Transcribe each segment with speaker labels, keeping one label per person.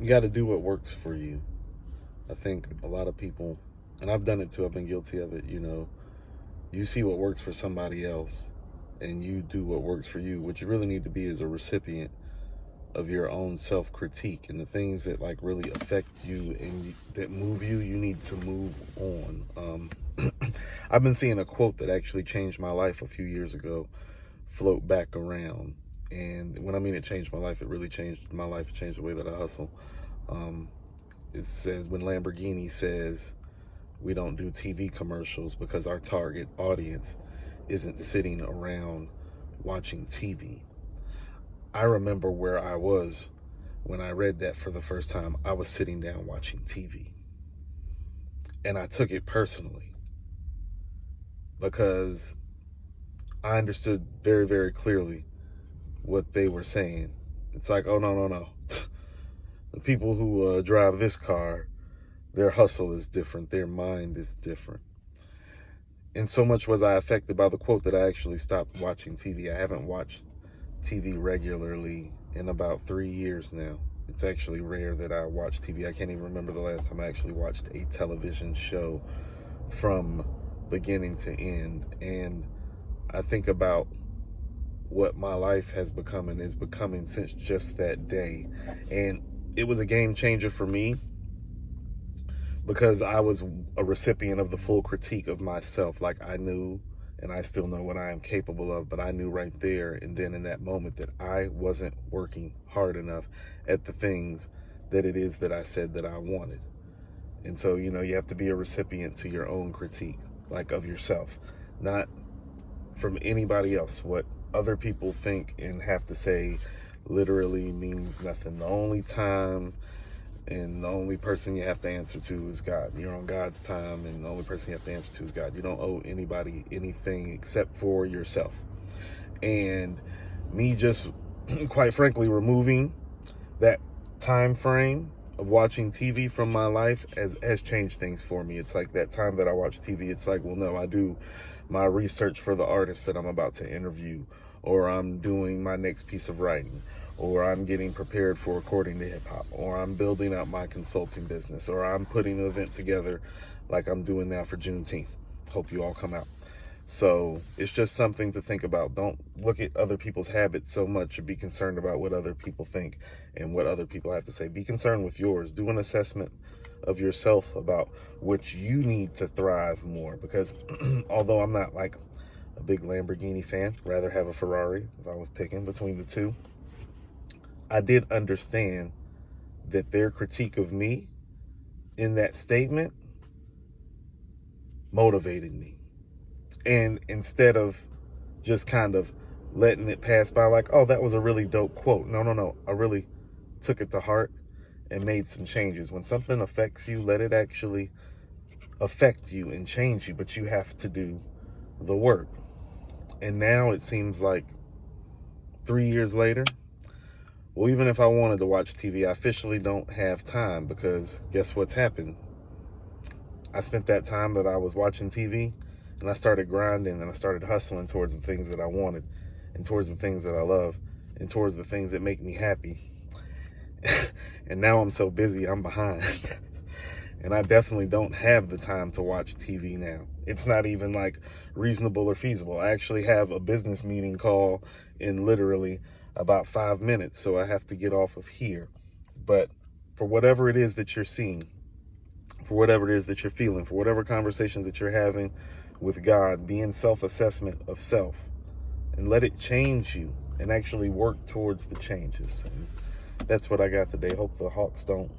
Speaker 1: You got to do what works for you. I think a lot of people, and I've done it too, I've been guilty of it, you see what works for somebody else and you do what works for you. What you really need to be is a recipient of your own self-critique, and the things that like really affect you and that move you, you need to move on. I've been seeing a quote that actually changed my life a few years ago float back around. And when I mean it changed my life, it really changed my life. It changed the way that I hustle. Um, it says, when Lamborghini says we don't do TV commercials because our target audience isn't sitting around watching TV. I remember where I was when I read that for the first time. I was sitting down watching TV. And I took it personally because I understood very, very clearly what they were saying. It's like, oh, no. The people who drive this car, their hustle is different. Their mind is different. And so much was I affected by the quote that I actually stopped watching TV. I haven't watched TV regularly in about 3 years now. It's actually rare that I watch TV. I can't even remember the last time I actually watched a television show from beginning to end. And I think about what my life has become and is becoming since just that day. And it was a game changer for me because I was a recipient of the full critique of myself. Like, I knew, and I still know what I am capable of, but I knew right there and then in that moment that I wasn't working hard enough at the things that it is that I said that I wanted. And so, you have to be a recipient to your own critique, like of yourself, not from anybody else. What other people think and have to say literally means nothing. The only time and the only person you have to answer to is God. You're on God's time, and the only person you have to answer to is God. You don't owe anybody anything except for yourself. And me just, quite frankly, removing that time frame of watching TV from my life has changed things for me. It's like that time that I watch TV, it's like, well, no, I do my research for the artist that I'm about to interview, or I'm doing my next piece of writing, or I'm getting prepared for recording the hip hop, or I'm building out my consulting business, or I'm putting an event together like I'm doing now for Juneteenth. Hope you all come out. So it's just something to think about. Don't look at other people's habits so much or be concerned about what other people think and what other people have to say. Be concerned with yours. Do an assessment of yourself about what you need to thrive more. Because although I'm not like a big Lamborghini fan, rather have a Ferrari if I was picking between the two, I did understand that their critique of me in that statement motivated me. And instead of just kind of letting it pass by like, oh, that was a really dope quote. No. I really took it to heart and made some changes. When something affects you, let it actually affect you and change you, but you have to do the work. And now it seems like 3 years later, well, even if I wanted to watch TV, I officially don't have time because guess what's happened? I spent that time that I was watching TV and I started grinding and I started hustling towards the things that I wanted and towards the things that I love and towards the things that make me happy. And now I'm so busy, I'm behind. And I definitely don't have the time to watch TV now. It's not even like reasonable or feasible. I actually have a business meeting call in literally about 5 minutes, so I have to get off of here. But for whatever it is that you're seeing, for whatever it is that you're feeling, for whatever conversations that you're having with God, be in self-assessment of self and let it change you and actually work towards the changes. And that's what I got today. Hope the Hawks don't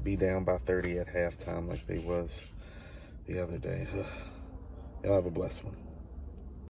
Speaker 1: be down by 30 at halftime like they was the other day. Y'all have a blessed one.